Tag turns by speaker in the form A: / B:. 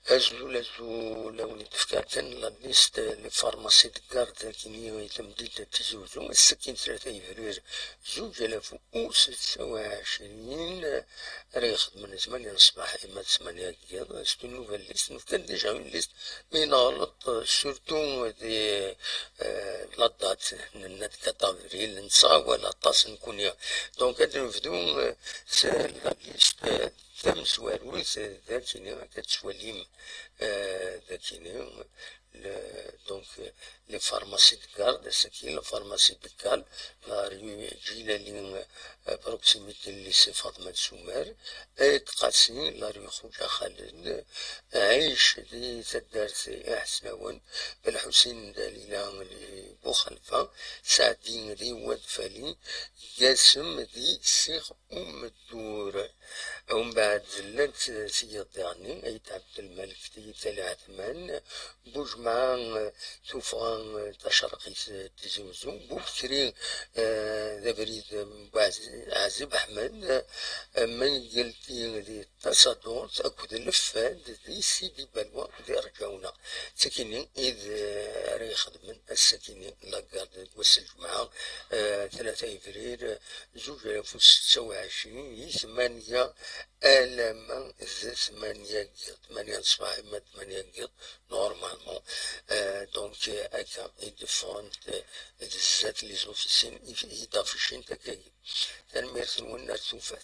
A: أزول ولي تفكرتن لا ليست لي فارماسي دكارت كيني تمديد تزوزو السكين 3 فبراير 2026 راه يخدم 8 الصباح إما 8 كياض سيتو نوفال ليست نفكر ديجا اون ليست مي نغلط سورتو دي لا دات نات 4 افريل نتصاوى لا طاس نكون دونك هاد نفدو لا ليست تم سواروث ذاكيني كتسواليم ذاكيني دونك لي فارماسي دكارد سكين لا فارماسي دكال لا ريو جيلالي بروكسيميتي ليسي فاطمة سومار تقاسي لا ريو خوجا خالد عيش دي تدارسي أحسنون بالحسين دليلا لي بوخلفة سعدين دي واد فالي قاسم دي سيخ الدور ومن بعد زلت سيد يعني أيت عبد الملك تيتالي عثمان بوجمع توفان تشرقي تزوزو بوكري ذا بريد عزيب أحمد من قلتي دي تصدر أكد الفاد دي سيدي بلوى دي رجعونا سكيني إذ ريخد من السكيني لاكارد وسل الجمعة 3 فبراير 2026 ثمانية آلاما ثمانية الصباح إما 8 قيط نورمالمون دونك هكا يدفون ذات لي زوفيسين يدافشين تكاين تنميرت الونات توفات